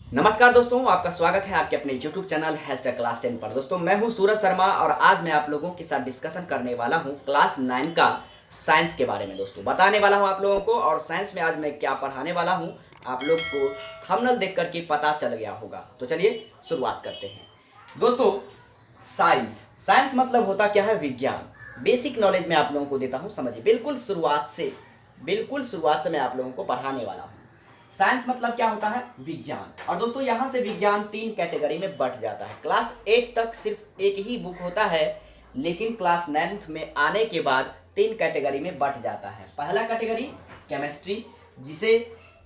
नमस्कार दोस्तों, आपका स्वागत है आपके अपने YouTube चैनल #क्लास 10 पर। दोस्तों मैं हूं सूरज शर्मा और आज मैं आप लोगों के साथ डिस्कशन करने वाला हूं क्लास 9 का साइंस के बारे में। दोस्तों बताने वाला हूं आप लोगों को, और साइंस में आज मैं क्या पढ़ाने वाला हूं आप लोग को थंबनेल देख करके पता चल गया होगा। तो चलिए शुरुआत करते हैं। दोस्तों साइंस साइंस मतलब होता क्या है? विज्ञान। बेसिक नॉलेज मैं आप लोगों को देता हूँ, समझिए। बिल्कुल शुरुआत से मैं आप लोगों को पढ़ाने वाला हूँ। साइंस मतलब क्या होता है? विज्ञान। और दोस्तों यहाँ से विज्ञान 3 कैटेगरी में बंट जाता है। क्लास 8 तक सिर्फ एक ही बुक होता है, लेकिन क्लास 9 में आने के बाद 3 कैटेगरी में बंट जाता है। पहला कैटेगरी केमिस्ट्री, जिसे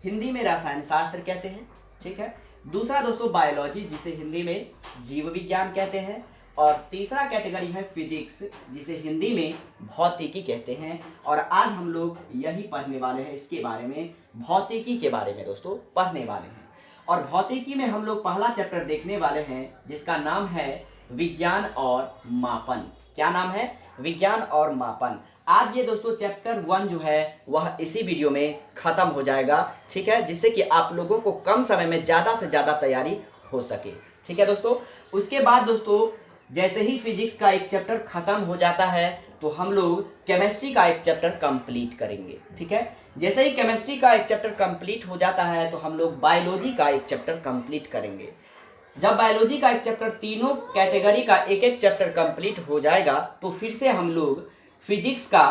हिंदी में रसायन शास्त्र कहते हैं, ठीक है। दूसरा दोस्तों बायोलॉजी, जिसे हिंदी में जीव विज्ञान कहते हैं। और तीसरा कैटेगरी है फिजिक्स, जिसे हिंदी में भौतिकी कहते हैं। और आज हम लोग यही पढ़ने वाले हैं, इसके बारे में, भौतिकी के बारे में दोस्तों पढ़ने वाले हैं। और भौतिकी में हम लोग पहला चैप्टर देखने वाले हैं, जिसका नाम है विज्ञान और मापन। क्या नाम है? विज्ञान और मापन। आज ये दोस्तों चैप्टर 1 जो है वह इसी वीडियो में ख़त्म हो जाएगा, ठीक है, जिससे कि आप लोगों को कम समय में ज़्यादा से ज़्यादा तैयारी हो सके, ठीक है दोस्तों। उसके बाद दोस्तों जैसे ही फिजिक्स का एक चैप्टर ख़त्म हो जाता है तो हम लोग केमिस्ट्री का एक चैप्टर कंप्लीट करेंगे, ठीक है। जैसे ही केमिस्ट्री का एक चैप्टर कंप्लीट हो जाता है तो हम लोग बायोलॉजी का एक चैप्टर कंप्लीट करेंगे। जब बायोलॉजी का एक चैप्टर, तीनों कैटेगरी का एक एक चैप्टर कंप्लीट हो जाएगा तो फिर से हम लोग फिजिक्स का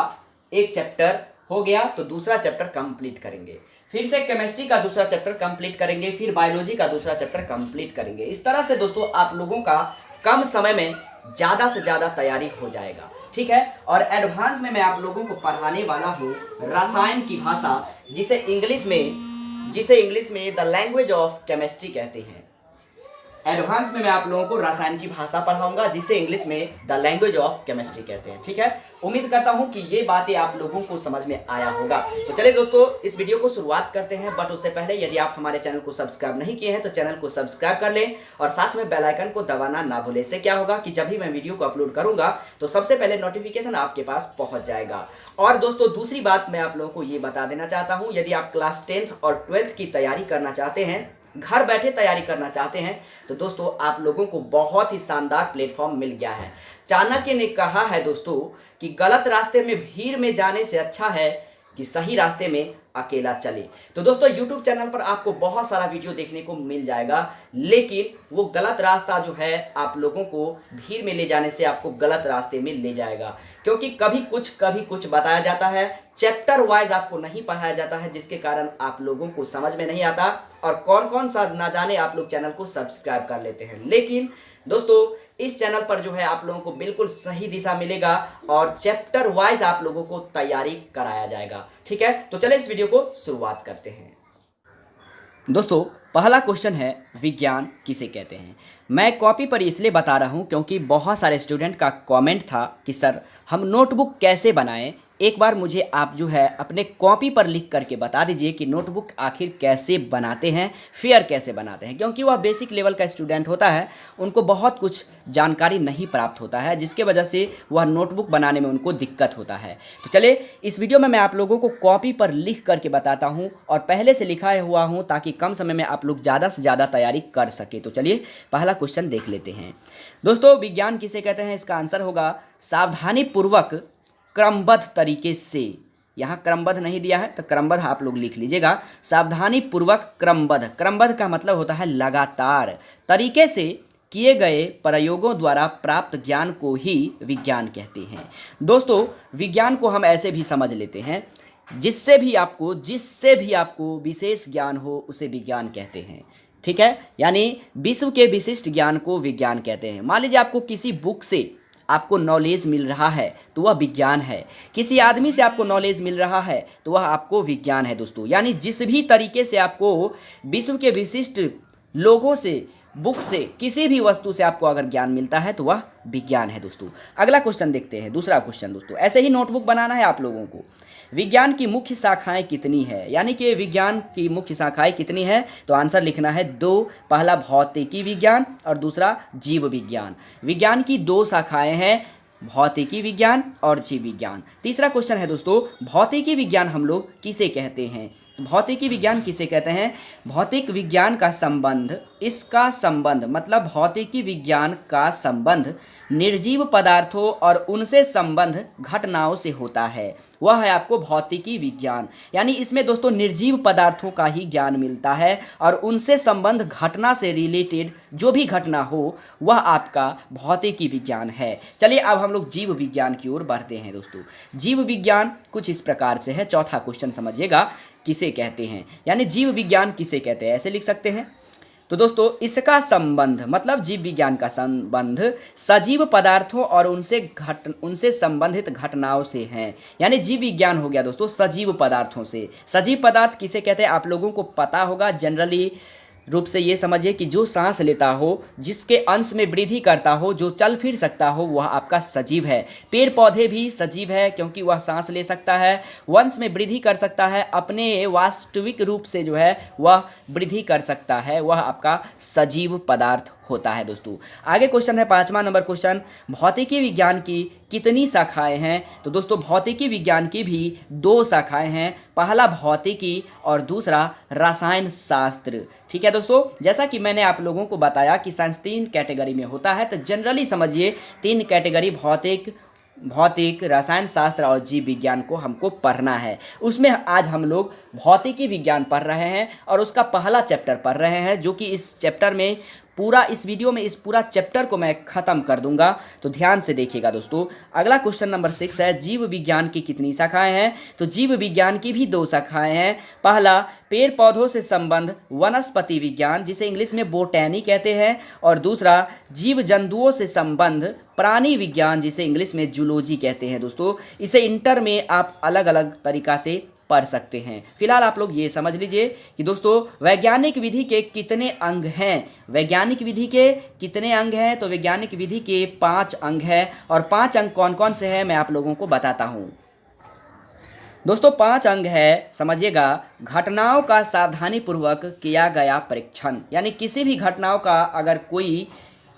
एक चैप्टर हो गया तो दूसरा चैप्टर कंप्लीट करेंगे। फिर से केमिस्ट्री का दूसरा चैप्टर कंप्लीट करेंगे, फिर बायोलॉजी का दूसरा चैप्टर कंप्लीट करेंगे। इस तरह से दोस्तों आप लोगों का कम समय में ज़्यादा से ज़्यादा तैयारी हो जाएगा, ठीक है। और एडवांस में मैं आप लोगों को पढ़ाने वाला हूँ रसायन की भाषा, जिसे इंग्लिश में द लैंग्वेज ऑफ केमिस्ट्री कहते हैं। एडवांस में मैं आप लोगों को रसायन की भाषा पढ़ाऊंगा, जिसे इंग्लिश में द लैंग्वेज ऑफ केमिस्ट्री कहते हैं, ठीक है। उम्मीद करता हूं कि ये बातें आप लोगों को समझ में आया होगा। तो चलिए दोस्तों इस वीडियो को शुरुआत करते हैं। बट उससे पहले यदि आप हमारे चैनल को सब्सक्राइब नहीं किए हैं तो चैनल को सब्सक्राइब कर लें और साथ में बेल आइकन को दबाना ना भूलें। इससे क्या होगा कि जब भी मैं वीडियो को अपलोड करूंगा तो सबसे पहले नोटिफिकेशन आपके पास पहुंच जाएगा। और दोस्तों दूसरी बात मैं आप लोगों को ये बता देना चाहता हूँ, यदि आप क्लास 10th और 12th की तैयारी करना चाहते हैं, घर बैठे तैयारी करना चाहते हैं, तो दोस्तों आप लोगों को बहुत ही शानदार प्लेटफॉर्म मिल गया है। चाणक्य ने कहा है दोस्तों कि गलत रास्ते में भीड़ में जाने से अच्छा है कि सही रास्ते में अकेला चले। तो दोस्तों YouTube चैनल पर आपको बहुत सारा वीडियो देखने को मिल जाएगा, लेकिन वो गलत रास्ता जो है आप लोगों को भीड़ में ले जाने से आपको गलत रास्ते में ले जाएगा, क्योंकि कभी कुछ बताया जाता है, चैप्टर वाइज आपको नहीं पढ़ाया जाता है, जिसके कारण आप लोगों को समझ में नहीं आता और कौन सा ना जाने आप लोग चैनल को सब्सक्राइब कर लेते हैं। लेकिन दोस्तों इस चैनल पर जो है आप लोगों को बिल्कुल सही दिशा मिलेगा और चैप्टर वाइज आप लोगों को तैयारी कराया जाएगा, ठीक है। तो चले इस वीडियो को शुरुआत करते हैं। दोस्तों पहला क्वेश्चन है, विज्ञान किसे कहते हैं? मैं कॉपी पर इसलिए बता रहा हूं क्योंकि बहुत सारे स्टूडेंट का कमेंट था कि सर हम नोटबुक कैसे बनाएं। एक बार मुझे आप जो है अपने कॉपी पर लिख करके बता दीजिए कि नोटबुक आखिर कैसे बनाते हैं, फेयर कैसे बनाते हैं, क्योंकि वह बेसिक लेवल का स्टूडेंट होता है, उनको बहुत कुछ जानकारी नहीं प्राप्त होता है, जिसके वजह से वह नोटबुक बनाने में उनको दिक्कत होता है। तो चलिए इस वीडियो में मैं आप लोगों को कॉपी पर लिख करके बताता हूँ और पहले से लिखा हुआ हूँ ताकि कम समय में आप लोग ज़्यादा से ज़्यादा तैयारी कर सके। तो चलिए पहला क्वेश्चन देख लेते हैं। दोस्तों विज्ञान किसे कहते हैं? इसका आंसर होगा सावधानी पूर्वक क्रमबद्ध तरीके से। यहाँ क्रमबद्ध नहीं दिया है तो क्रमबद्ध आप लोग लिख लीजिएगा। सावधानी पूर्वक क्रमबद्ध का मतलब होता है लगातार तरीके से किए गए प्रयोगों द्वारा प्राप्त ज्ञान को ही विज्ञान कहते हैं। दोस्तों विज्ञान को हम ऐसे भी समझ लेते हैं, जिससे भी आपको विशेष ज्ञान हो उसे विज्ञान कहते हैं, ठीक है। यानी विश्व के विशिष्ट ज्ञान को विज्ञान कहते हैं। मान लीजिए आपको किसी बुक से आपको नॉलेज मिल रहा है तो वह विज्ञान है, किसी आदमी से आपको नॉलेज मिल रहा है तो वह आपको विज्ञान है दोस्तों। यानी जिस भी तरीके से आपको विश्व के विशिष्ट लोगों से, बुक से, किसी भी वस्तु से आपको अगर ज्ञान मिलता है तो वह विज्ञान है दोस्तों। अगला क्वेश्चन देखते हैं, दूसरा क्वेश्चन दोस्तों। ऐसे ही नोटबुक बनाना है आप लोगों को। विज्ञान की मुख्य शाखाएं कितनी है? यानी कि विज्ञान की मुख्य शाखाएं कितनी है? तो आंसर लिखना है 2। पहला भौतिकी विज्ञान और दूसरा जीव विज्ञान। विज्ञान की 2 शाखाएं हैं, भौतिकी विज्ञान और जीव विज्ञान। तीसरा क्वेश्चन है दोस्तों, भौतिकी विज्ञान हम लोग किसे कहते हैं? तो भौतिकी विज्ञान किसे कहते हैं? भौतिक विज्ञान का संबंध, इसका संबंध मतलब भौतिकी विज्ञान का संबंध निर्जीव पदार्थों और उनसे संबंध घटनाओं से होता है, वह है आपको भौतिकी विज्ञान। यानी इसमें दोस्तों निर्जीव पदार्थों का ही ज्ञान मिलता है और उनसे संबंध घटना से रिलेटेड जो भी घटना हो वह आपका भौतिकी विज्ञान है। चलिए अब हम लोग जीव विज्ञान की ओर बढ़ते हैं दोस्तों। जीव विज्ञान कुछ इस प्रकार से है, चौथा क्वेश्चन समझिएगा, किसे कहते हैं, यानी जीव विज्ञान किसे कहते हैं, ऐसे लिख सकते हैं। तो दोस्तों इसका संबंध मतलब जीव विज्ञान का संबंध सजीव पदार्थों और उनसे संबंधित घटनाओं से है। यानी जीव विज्ञान हो गया दोस्तों सजीव पदार्थों से। सजीव पदार्थ किसे कहते हैं आप लोगों को पता होगा, जनरली रूप से ये समझिए कि जो सांस लेता हो, जिसके अंश में वृद्धि करता हो, जो चल फिर सकता हो, वह आपका सजीव है। पेड़ पौधे भी सजीव है क्योंकि वह सांस ले सकता है, वंश में वृद्धि कर सकता है, अपने वास्तविक रूप से जो है वह वृद्धि कर सकता है, वह आपका सजीव पदार्थ होता है दोस्तों। आगे क्वेश्चन है 5वां नंबर क्वेश्चन, भौतिकी विज्ञान की कितनी शाखाएं हैं? तो दोस्तों भौतिकी विज्ञान की भी 2 शाखाएं हैं, पहला भौतिकी और दूसरा रसायन शास्त्र। ठीक है दोस्तों, जैसा कि मैंने आप लोगों को बताया कि साइंस 3 कैटेगरी में होता है, तो जनरली समझिए 3 कैटेगरी भौतिक, रसायन शास्त्र और जीव विज्ञान को हमको पढ़ना है। उसमें आज हम लोग भौतिकी विज्ञान पढ़ रहे हैं और उसका पहला चैप्टर पढ़ रहे हैं, जो कि इस चैप्टर में इस वीडियो में इस पूरा चैप्टर को मैं ख़त्म कर दूंगा, तो ध्यान से देखिएगा दोस्तों। अगला क्वेश्चन नंबर 6 है, जीव विज्ञान की कितनी शाखाएं हैं? तो जीव विज्ञान की भी 2 शाखाएं हैं। पहला पेड़ पौधों से संबंध वनस्पति विज्ञान, जिसे इंग्लिश में बोटैनी कहते हैं, और दूसरा जीव जंतुओं से संबंध प्राणी विज्ञान, जिसे इंग्लिश में जूलॉजी कहते हैं दोस्तों। इसे इंटर में आप अलग अलग तरीका से पढ़ सकते हैं। फिलहाल आप लोग ये समझ लीजिए कि दोस्तों वैज्ञानिक विधि के कितने अंग हैं? वैज्ञानिक विधि के कितने अंग हैं? तो वैज्ञानिक विधि के 5 अंग हैं, और 5 अंग कौन कौन से हैं मैं आप लोगों को बताता हूं दोस्तों। 5 अंग है, समझिएगा, घटनाओं का सावधानीपूर्वक किया गया परीक्षण, यानी किसी भी घटनाओं का अगर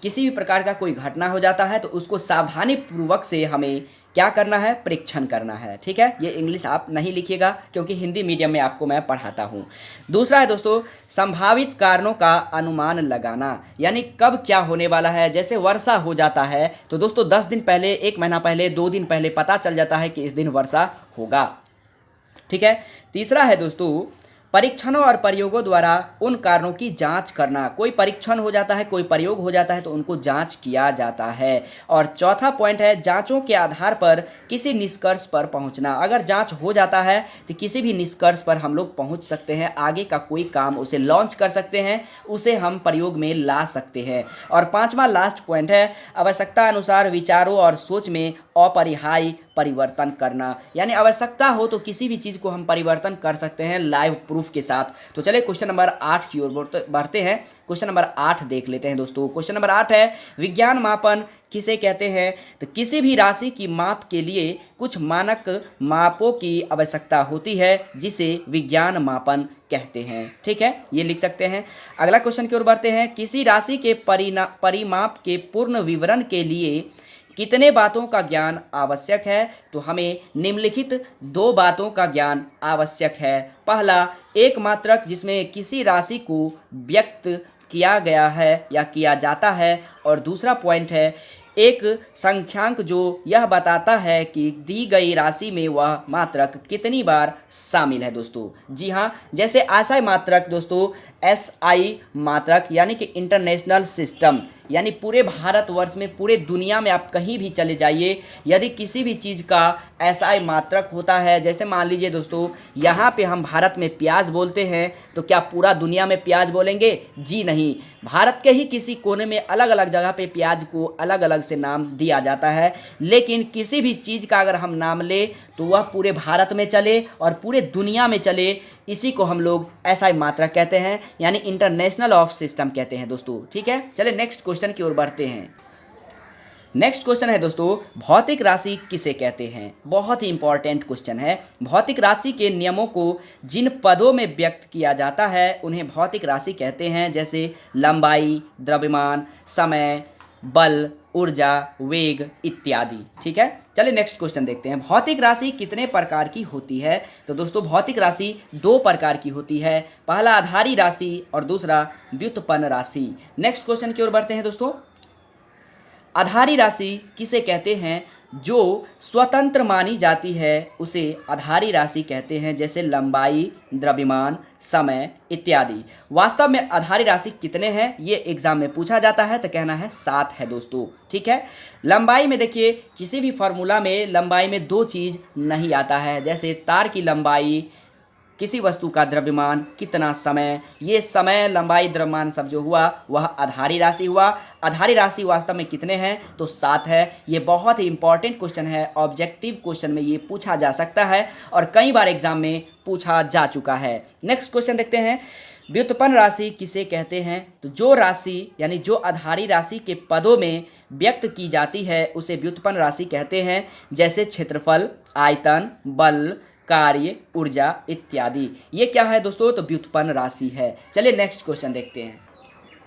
किसी भी प्रकार का कोई घटना हो जाता है तो उसको सावधानीपूर्वक से हमें क्या करना है? परीक्षण करना है। ठीक है, ये इंग्लिश आप नहीं लिखिएगा क्योंकि हिंदी मीडियम में आपको मैं पढ़ाता हूँ। दूसरा है दोस्तों संभावित कारणों का अनुमान लगाना, यानी कब क्या होने वाला है। जैसे वर्षा हो जाता है तो दोस्तों 10 दिन पहले, 1 महीना पहले, 2 दिन पहले पता चल जाता है कि इस दिन वर्षा होगा। ठीक है। तीसरा है दोस्तों परीक्षणों और प्रयोगों द्वारा उन कारणों की जांच करना। कोई परीक्षण हो जाता है, कोई प्रयोग हो जाता है तो उनको जांच किया जाता है। और चौथा पॉइंट है जांचों के आधार पर किसी निष्कर्ष पर पहुंचना। अगर जांच हो जाता है तो किसी भी निष्कर्ष पर हम लोग पहुंच सकते हैं, आगे का कोई काम उसे लॉन्च कर सकते हैं, उसे हम प्रयोग में ला सकते हैं। और 5वां लास्ट पॉइंट है आवश्यकता अनुसार विचारों और सोच में अपरिहार्य परिवर्तन करना, यानी आवश्यकता हो तो किसी भी चीज़ को हम परिवर्तन कर सकते हैं लाइव प्रूफ के साथ। तो चलिए क्वेश्चन नंबर 8 की ओर बढ़ते हैं। क्वेश्चन नंबर 8 देख लेते हैं दोस्तों। क्वेश्चन नंबर 8 है विज्ञान मापन किसे कहते हैं? तो किसी भी राशि की माप के लिए कुछ मानक मापों की आवश्यकता होती है, जिसे विज्ञान मापन कहते हैं। ठीक है, ये लिख सकते हैं। अगला क्वेश्चन की ओर बढ़ते हैं। किसी राशि के परिमाप के पूर्ण विवरण के लिए कितने बातों का ज्ञान आवश्यक है? तो हमें निम्नलिखित 2 बातों का ज्ञान आवश्यक है। पहला एक मात्रक जिसमें किसी राशि को व्यक्त किया गया है या किया जाता है, और दूसरा पॉइंट है एक संख्यांक जो यह बताता है कि दी गई राशि में वह मात्रक कितनी बार शामिल है दोस्तों। जी हाँ, जैसे एसआई मात्रक दोस्तों, एसआई मात्रक यानी कि इंटरनेशनल सिस्टम, यानी पूरे भारतवर्ष में, पूरे दुनिया में आप कहीं भी चले जाइए, यदि किसी भी चीज़ का एसआई मात्रक होता है, जैसे मान लीजिए दोस्तों यहाँ पे हम भारत में प्याज बोलते हैं, तो क्या पूरा दुनिया में प्याज बोलेंगे? जी नहीं, भारत के ही किसी कोने में अलग अलग जगह पे प्याज को अलग अलग से नाम दिया जाता है। लेकिन किसी भी चीज़ का अगर हम नाम ले तो वह पूरे भारत में चले और पूरे दुनिया में चले, इसी को हम लोग एसआई मात्रक कहते हैं, यानी इंटरनेशनल ऑफ सिस्टम कहते हैं दोस्तों। ठीक है, चलिए नेक्स्ट क्वेश्चन की ओर बढ़ते हैं। नेक्स्ट क्वेश्चन है दोस्तों भौतिक राशि किसे कहते हैं? बहुत ही इंपॉर्टेंट क्वेश्चन है। भौतिक राशि के नियमों को जिन पदों में व्यक्त किया जाता है उन्हें भौतिक राशि कहते हैं, जैसे लंबाई, द्रव्यमान, समय, बल, ऊर्जा, वेग इत्यादि। ठीक है, चलिए नेक्स्ट क्वेश्चन देखते हैं। भौतिक राशि कितने प्रकार की होती है? तो दोस्तों भौतिक राशि दो प्रकार की होती है, पहला आधारी राशि और दूसरा व्युत्पन्न राशि। नेक्स्ट क्वेश्चन की ओर बढ़ते हैं दोस्तों। आधारी राशि किसे कहते हैं? जो स्वतंत्र मानी जाती है उसे आधारी राशि कहते हैं, जैसे लंबाई, द्रव्यमान, समय इत्यादि। वास्तव में आधारी राशि कितने हैं ये एग्जाम में पूछा जाता है, तो कहना है 7 है दोस्तों। ठीक है, लंबाई में देखिए किसी भी फॉर्मूला में लंबाई में दो चीज़ नहीं आता है, जैसे तार की लंबाई, किसी वस्तु का द्रव्यमान, कितना समय, ये समय, लंबाई, द्रव्यमान सब जो हुआ वह आधारी राशि हुआ। आधारी राशि वास्तव में कितने हैं? तो 7 है। ये बहुत ही इंपॉर्टेंट क्वेश्चन है, ऑब्जेक्टिव क्वेश्चन में ये पूछा जा सकता है और कई बार एग्जाम में पूछा जा चुका है। नेक्स्ट क्वेश्चन देखते हैं। व्युत्पन्न राशि किसे कहते हैं? तो जो राशि यानी जो आधारी राशि के पदों में व्यक्त की जाती है उसे व्युत्पन्न राशि कहते हैं, जैसे क्षेत्रफल, आयतन, बल, कार्य, ऊर्जा इत्यादि। ये क्या है दोस्तों? तो व्युत्पन्न राशि है। चलिए नेक्स्ट क्वेश्चन देखते हैं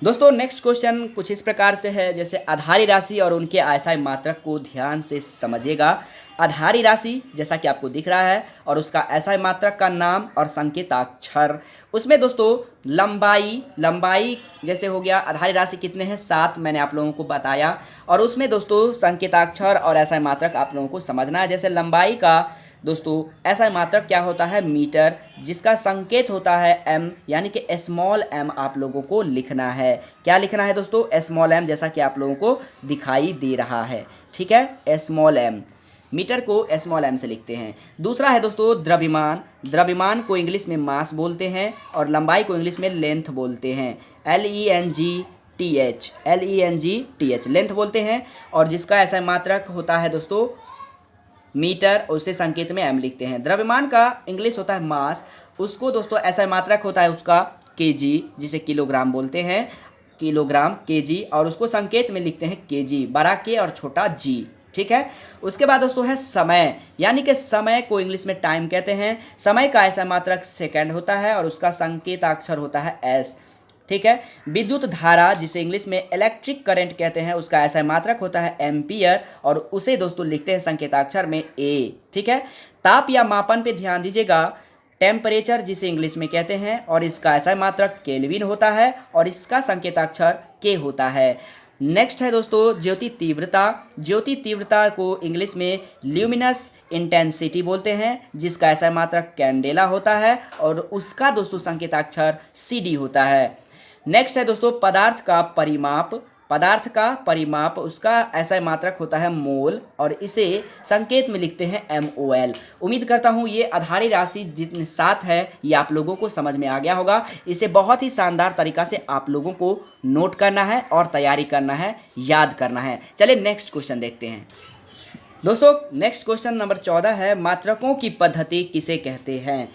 दोस्तों। नेक्स्ट क्वेश्चन कुछ इस प्रकार से है, जैसे आधारी राशि और उनके आयसाय मात्रक को ध्यान से समझिएगा। आधारी राशि जैसा कि आपको दिख रहा है और उसका आयसाय मात्रक का नाम और संकेताक्षर। उसमें दोस्तों लंबाई जैसे हो गया, आधारी राशि कितने हैं? 7 मैंने आप लोगों को बताया। और उसमें दोस्तों संकेताक्षर और आयसाय मात्रक आप लोगों को समझना है। जैसे लंबाई का दोस्तों ऐसा मात्रक क्या होता है? मीटर, जिसका संकेत होता है m, यानी कि स्मॉल m आप लोगों को लिखना है। क्या लिखना है दोस्तों? स्मॉल m, जैसा कि आप लोगों को दिखाई दे रहा है। ठीक है, स्मॉल m, मीटर को स्मॉल m से लिखते हैं। दूसरा है दोस्तों द्रव्यमान। द्रव्यमान को इंग्लिश में मास बोलते हैं और लंबाई को इंग्लिश में लेंथ बोलते हैं। LENGTH लेंथ बोलते हैं। और जिसका ऐसा मात्रक होता है दोस्तों मीटर, उसे संकेत में m लिखते हैं। द्रव्यमान का इंग्लिश होता है मास, उसको दोस्तों ऐसा मात्रक होता है उसका kg, जिसे किलोग्राम बोलते हैं, किलोग्राम kg, और उसको संकेत में लिखते हैं kg, बड़ा K और छोटा g। ठीक है, उसके बाद दोस्तों है समय, यानी कि समय को इंग्लिश में टाइम कहते हैं। समय का ऐसा मात्रक सेकंड होता है और उसका संकेताक्षर होता है s। ठीक है, विद्युत धारा जिसे इंग्लिश में इलेक्ट्रिक करंट कहते हैं, उसका ऐसा मात्रक होता है एम्पियर और उसे दोस्तों लिखते हैं संकेताक्षर में A। ठीक है, ताप या मापन पे ध्यान दीजिएगा। टेम्परेचर जिसे इंग्लिश में कहते हैं और इसका ऐसा मात्रक केल्विन होता है और इसका संकेताक्षर K होता है। नेक्स्ट है दोस्तों ज्योति तीव्रता। ज्योति तीव्रता को इंग्लिश में ल्यूमिनस इंटेंसिटी बोलते हैं, जिसका ऐसा मात्रक कैंडेला होता है और उसका दोस्तों संकेताक्षर CD होता है। नेक्स्ट है दोस्तों पदार्थ का परिमाप। पदार्थ का परिमाप, उसका ऐसा मात्रक होता है मोल और इसे संकेत में लिखते हैं MOL। उम्मीद करता हूँ ये आधारी राशि जितने 7 है ये आप लोगों को समझ में आ गया होगा। इसे बहुत ही शानदार तरीका से आप लोगों को नोट करना है और तैयारी करना है, याद करना है। चलिए नेक्स्ट क्वेश्चन देखते हैं दोस्तों। नेक्स्ट क्वेश्चन नंबर 14 है, मात्रकों की पद्धति किसे कहते हैं?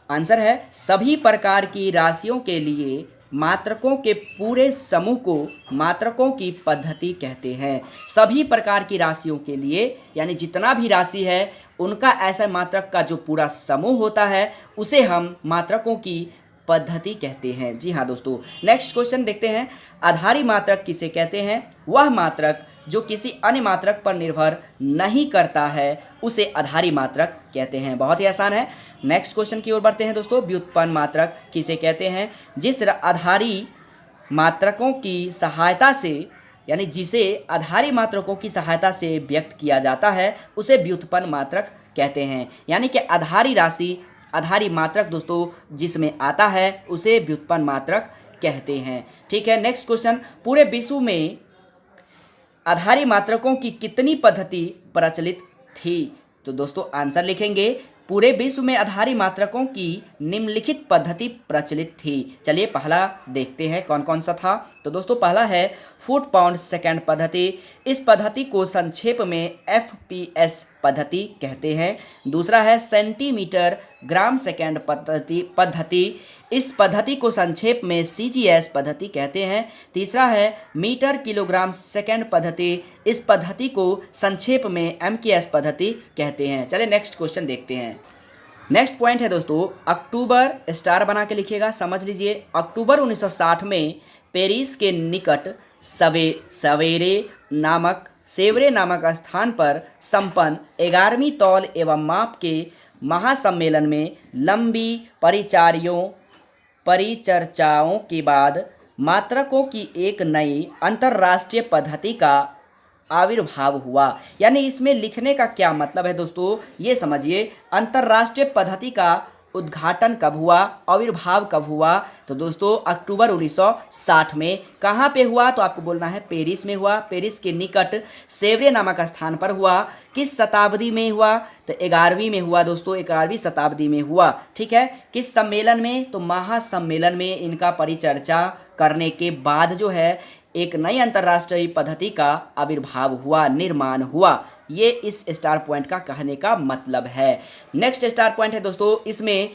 आंसर है सभी प्रकार की राशियों के लिए मात्रकों के पूरे समूह को मात्रकों की पद्धति कहते हैं। सभी प्रकार की राशियों के लिए, यानी जितना भी राशि है उनका ऐसा मात्रक का जो पूरा समूह होता है उसे हम मात्रकों की पद्धति कहते हैं। जी हाँ दोस्तों, नेक्स्ट क्वेश्चन देखते हैं। आधारी मात्रक किसे कहते हैं? वह मात्रक जो किसी अन्य मात्रक पर निर्भर नहीं करता है उसे आधारी मात्रक कहते हैं। बहुत ही आसान है। नेक्स्ट क्वेश्चन की ओर बढ़ते हैं दोस्तों। व्युत्पन्न मात्रक किसे कहते हैं? जिस आधारी मात्रकों की सहायता से, यानी जिसे आधारी मात्रकों की सहायता से व्यक्त किया जाता है उसे व्युत्पन्न मात्रक कहते हैं। यानी कि आधारी राशि, आधारी मात्रक दोस्तों जिसमें आता है उसे व्युत्पन्न मात्रक कहते हैं। ठीक है, नेक्स्ट क्वेश्चन। पूरे विश्व में आधारी मात्रकों की कितनी पद्धति प्रचलित थी? तो दोस्तों आंसर लिखेंगे पूरे विश्व में आधारी मात्रकों की निम्नलिखित पद्धति प्रचलित थी। चलिए पहला देखते हैं कौन कौन सा था। तो दोस्तों पहला है फुट पाउंड सेकंड पद्धति। इस पद्धति को संक्षेप में FPS पद्धति कहते हैं। दूसरा है सेंटीमीटर ग्राम सेकंड पद्धति। इस पद्धति को संक्षेप में CGS पद्धति कहते हैं। तीसरा है मीटर किलोग्राम सेकंड पद्धति। इस पद्धति को संक्षेप में MKS पद्धति कहते हैं। चलिए नेक्स्ट क्वेश्चन देखते हैं। नेक्स्ट पॉइंट है दोस्तों अक्टूबर, स्टार बना के लिखिएगा, समझ लीजिए। अक्टूबर 1960 में पेरिस के निकट सेवरे नामक स्थान पर संपन्न 11वीं तौल एवं माप के महासम्मेलन में लंबी परिचर्चाओं के बाद मात्रकों की एक नई अंतर्राष्ट्रीय पद्धति का आविर्भाव हुआ। यानी इसमें लिखने का क्या मतलब है दोस्तों, ये समझिए। अंतर्राष्ट्रीय पद्धति का उद्घाटन कब हुआ, आविर्भाव कब हुआ? तो दोस्तों अक्टूबर 1960 में। कहाँ पे हुआ? तो आपको बोलना है पेरिस में हुआ। पेरिस के निकट सेवरे नामक स्थान पर हुआ। किस शताब्दी में हुआ? तो 11वीं में हुआ दोस्तों, 11वीं शताब्दी में हुआ। ठीक है। किस सम्मेलन में? तो महासम्मेलन में इनका परिचर्चा करने के बाद जो है एक नई अंतर्राष्ट्रीय पद्धति का आविर्भाव हुआ, निर्माण हुआ। ये इस स्टार पॉइंट का कहने का मतलब है। नेक्स्ट स्टार पॉइंट है दोस्तों, इसमें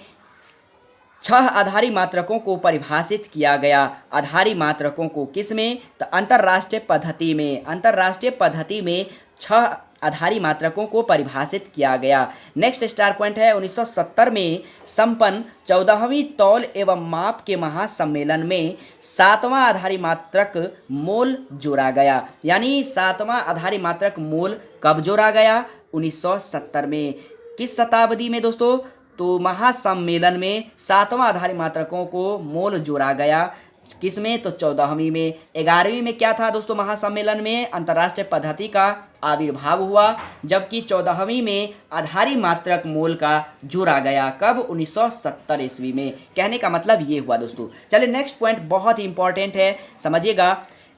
6 आधारी मात्रकों को परिभाषित किया गया। आधारी मात्रकों को किसमें? तो अंतर्राष्ट्रीय पद्धति में। अंतर्राष्ट्रीय पद्धति में 6 आधारी मात्रकों को परिभाषित किया गया। नेक्स्ट स्टार पॉइंट है 1970 में संपन्न 14वीं तौल एवं माप के महासम्मेलन में 7वां आधारी मात्रक मोल जोड़ा गया। यानी 7वां आधारी मात्रक मोल कब जोड़ा गया? 1970 में। किस शताब्दी में दोस्तों? तो महासम्मेलन में 7वां आधारी मात्रकों को मोल जोड़ा गया। किसमें? तो 14वीं में। 11वीं में क्या था दोस्तों? महासम्मेलन में अंतर्राष्ट्रीय पद्धति का आविर्भाव हुआ, जबकि 14वीं में आधारी मात्रक मोल का जोड़ा गया। कब? 1970 ईस्वी में। कहने का मतलब ये हुआ दोस्तों। चलिए नेक्स्ट पॉइंट बहुत ही इंपॉर्टेंट है, समझिएगा।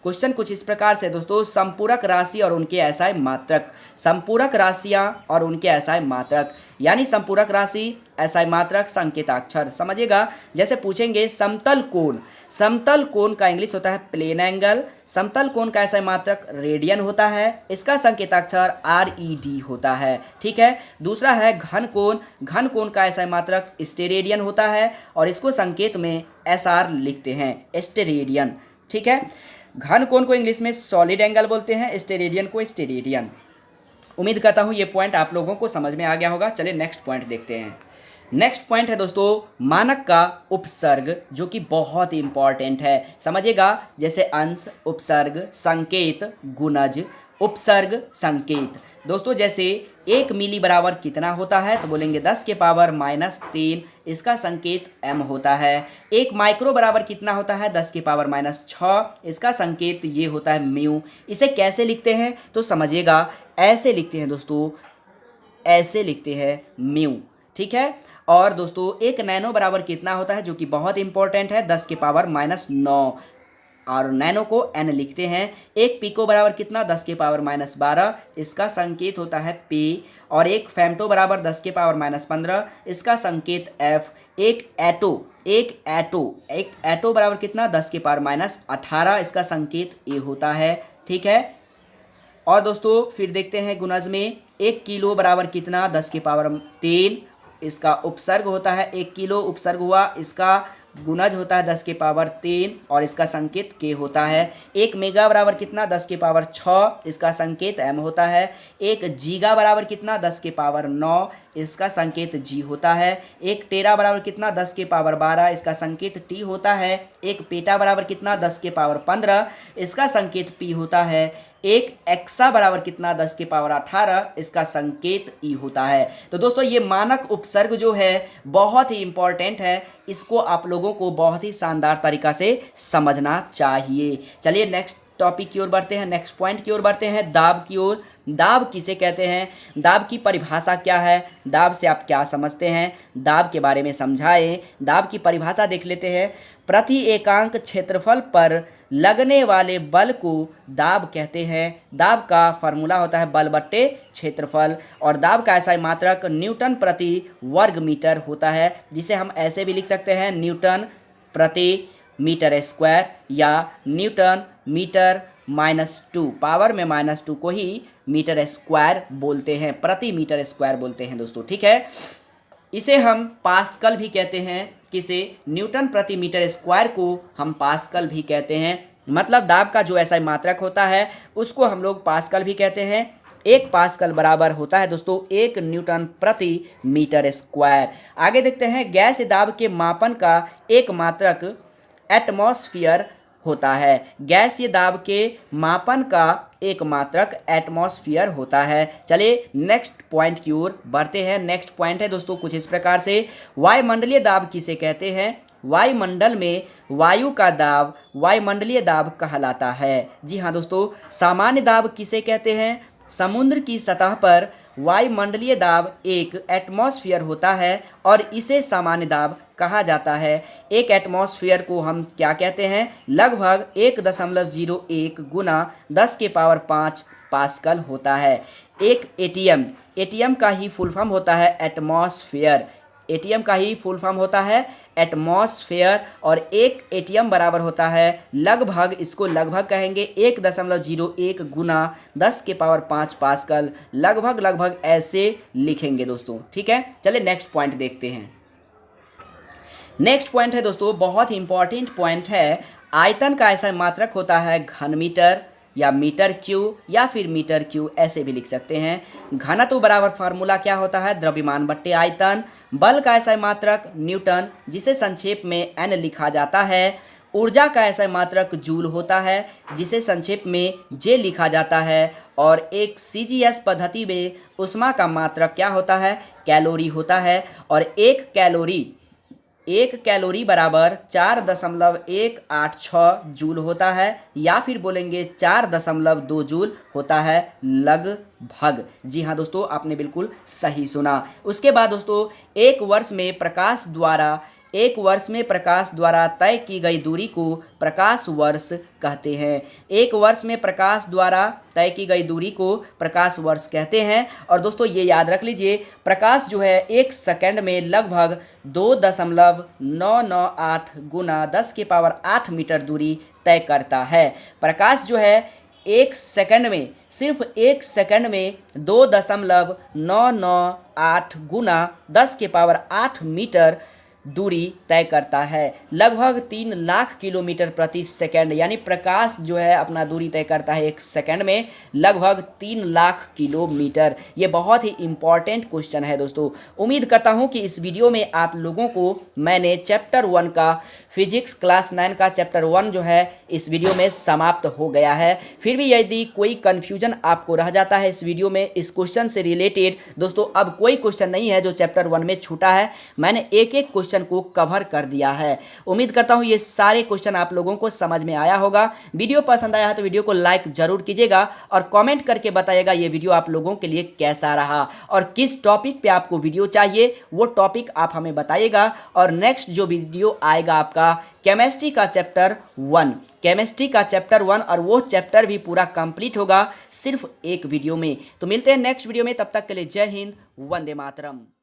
क्वेश्चन कुछ इस प्रकार से दोस्तों, संपूरक राशि और उनके एसआई मात्रक। संपूरक राशियां और उनके एसआई मात्रक, यानी संपूरक राशि, एसआई मात्रक, संकेताक्षर। समझिएगा। जैसे पूछेंगे समतल कोण। समतल कोण का इंग्लिश होता है प्लेन एंगल। समतल कोण का एसआई मात्रक रेडियन होता है। इसका संकेताक्षर RED होता है। ठीक है। दूसरा है घन कोण। घन कोण का एसआई मात्रक स्टेरेडियन होता है और इसको संकेत में SR लिखते हैं, स्टेरेडियन। ठीक है। घन कोण को इंग्लिश में सॉलिड एंगल बोलते हैं, स्टेरेडियन को स्टेरेडियन। उम्मीद करता हूँ ये पॉइंट आप लोगों को समझ में आ गया होगा। चलिए नेक्स्ट पॉइंट देखते हैं। नेक्स्ट पॉइंट है दोस्तों मानक का उपसर्ग, जो कि बहुत ही इंपॉर्टेंट है। समझिएगा। जैसे अंश, उपसर्ग, संकेत, गुणज, उपसर्ग, संकेत। दोस्तों जैसे 1 मिली बराबर कितना होता है? तो बोलेंगे 10 के पावर -3। इसका संकेत m होता है। 1 माइक्रो बराबर कितना होता है? 10 के पावर -6। इसका संकेत ये होता है म्यू। इसे कैसे लिखते हैं? तो समझिएगा, ऐसे लिखते हैं दोस्तों, ऐसे लिखते हैं म्यू। ठीक है। और दोस्तों 1 नैनो बराबर कितना होता है? जो कि बहुत इंपॉर्टेंट है, 10 के पावर -9 और नैनो को n लिखते हैं। 1 पिको बराबर कितना? 10 के पावर -12। इसका संकेत होता है p। और 1 फेम्टो बराबर 10 के पावर -15। इसका संकेत f। एक एटो बराबर कितना? 10 के पावर -18। इसका संकेत a होता है। ठीक है। और दोस्तों फिर देखते हैं गुणज में। 1 किलो बराबर कितना? 10 के पावर 3। इसका उपसर्ग होता है 1 किलो उपसर्ग हुआ। इसका गुणज होता है 10 के पावर 3 और इसका संकेत k होता है। 1 मेगा बराबर कितना? 10 के पावर 6। इसका संकेत m होता है। 1 जीगा बराबर कितना? 10 के पावर 9। इसका संकेत g होता है। 1 टेरा बराबर कितना? 10 के पावर 12। इसका संकेत t होता है। 1 पेटा बराबर कितना? 10 के पावर 15। इसका संकेत p होता है। 1 एक्सा बराबर कितना? 10 के पावर 18। इसका संकेत ई होता है। तो दोस्तों ये मानक उपसर्ग जो है बहुत ही इंपॉर्टेंट है। इसको आप लोगों को बहुत ही शानदार तरीका से समझना चाहिए। चलिए नेक्स्ट टॉपिक की ओर बढ़ते हैं, नेक्स्ट पॉइंट की ओर बढ़ते हैं, दाब की ओर। दाब किसे कहते हैं? दाब की परिभाषा क्या है? दाब से आप क्या समझते हैं? दाब के बारे में समझाएं। दाब की परिभाषा देख लेते हैं। प्रति एकांक क्षेत्रफल पर लगने वाले बल को दाब कहते हैं। दाब का फॉर्मूला होता है बल बट्टे क्षेत्रफल और दाब का एसआई मात्रक न्यूटन प्रति वर्ग मीटर होता है, जिसे हम ऐसे भी लिख सकते हैं न्यूटन प्रति मीटर स्क्वायर या न्यूटन मीटर -2। पावर में -2 को ही मीटर स्क्वायर बोलते हैं, प्रति मीटर स्क्वायर बोलते हैं दोस्तों। ठीक है। इसे हम पास्कल भी कहते हैं। किसे? न्यूटन प्रति मीटर स्क्वायर को हम पास्कल भी कहते हैं। मतलब दाब का जो एसआई मात्रक होता है उसको हम लोग पास्कल भी कहते हैं। 1 पास्कल बराबर होता है दोस्तों 1 न्यूटन प्रति मीटर स्क्वायर। आगे देखते हैं गैस दाब के मापन का एक मात्रक एटमॉस्फेयर होता है। गैसीय दाब के मापन का एक मात्रक एटमॉस्फेयर होता है। चलिए नेक्स्ट पॉइंट की ओर बढ़ते हैं। नेक्स्ट पॉइंट है दोस्तों कुछ इस प्रकार से, वायुमंडलीय दाब किसे कहते हैं? वायुमंडल में वायु का दाब वायुमंडलीय दाब कहलाता है। जी हाँ दोस्तों, सामान्य दाब किसे कहते हैं? समुद्र की सतह पर वायुमंडलीय दाब एक एटमॉस्फेयर होता है और इसे सामान्य दाब कहा जाता है। एक एटमॉस्फेयर को हम क्या कहते हैं? लगभग 1.01 गुना 10 के पावर 5 पास्कल होता है। एक एटीएम का ही फुल फॉर्म होता है एटमॉस्फेयर। एटीएम का ही फुल फॉर्म होता है एटमॉस्फेयर और एक एटीएम बराबर होता है लगभग, इसको लगभग कहेंगे 1.01 गुना 10 के पावर 5 पास्कल, लगभग ऐसे लिखेंगे दोस्तों। ठीक है, चलिए नेक्स्ट पॉइंट देखते हैं। नेक्स्ट पॉइंट है दोस्तों बहुत ही इंपॉर्टेंट पॉइंट है, आयतन का ऐसा मात्रक होता है घन मीटर या मीटर क्यू या फिर मीटर क्यू, ऐसे भी लिख सकते हैं। घनत्व बराबर फार्मूला क्या होता है? द्रव्यमान बट्टे आयतन। बल का ऐसा मात्रक न्यूटन, जिसे संक्षेप में एन लिखा जाता है। ऊर्जा का ऐसा मात्रक जूल होता है, जिसे संक्षेप में जे लिखा जाता है। और एक सीजीएस पद्धति में ऊष्मा का मात्रक क्या होता है? कैलोरी होता है। और एक कैलोरी बराबर 4.186 जूल होता है या फिर बोलेंगे 4.2 जूल होता है लगभग। जी हाँ दोस्तों, आपने बिल्कुल सही सुना। उसके बाद दोस्तों एक वर्ष में प्रकाश द्वारा तय की गई दूरी को प्रकाश वर्ष कहते हैं। एक वर्ष में प्रकाश द्वारा तय की गई दूरी को प्रकाश वर्ष कहते हैं। और दोस्तों ये याद रख लीजिए, प्रकाश जो है 1 सेकंड में लगभग 2.998 गुना 10 के पावर 8 मीटर दूरी तय करता है। प्रकाश जो है सिर्फ एक सेकंड में 2.998 गुना 10 के पावर 8 मीटर दूरी तय करता है, लगभग 3 लाख किलोमीटर प्रति सेकंड। यानी प्रकाश जो है अपना दूरी तय करता है 1 सेकंड में लगभग 3 लाख किलोमीटर। ये बहुत ही इंपॉर्टेंट क्वेश्चन है दोस्तों। उम्मीद करता हूँ कि इस वीडियो में आप लोगों को मैंने चैप्टर 1 का फिजिक्स क्लास 9 का चैप्टर 1 जो है इस वीडियो में समाप्त हो गया है। फिर भी यदि कोई कन्फ्यूजन आपको रह जाता है इस वीडियो में इस क्वेश्चन से रिलेटेड, दोस्तों अब कोई क्वेश्चन नहीं है जो चैप्टर 1 में छूटा है। मैंने एक एक क्वेश्चन को कवर कर दिया है। उम्मीद करता हूं ये सारे क्वेश्चन आप लोगों को समझ में आया होगा। वीडियो पसंद आया है तो वीडियो को लाइक जरूर कीजिएगा और कमेंट करके बताइएगा ये वीडियो आप लोगों के लिए कैसा रहा और किस टॉपिक पे आपको वीडियो चाहिए वो टॉपिक आप हमें बताइएगा। और नेक्स्ट जो वीडियो आएगा आपका केमिस्ट्री का चैप्टर 1 और वो चैप्टर भी पूरा कंप्लीट होगा सिर्फ एक वीडियो में। तो मिलते हैं नेक्स्ट वीडियो में, तब तक के लिए जय हिंद, वंदे मातरम।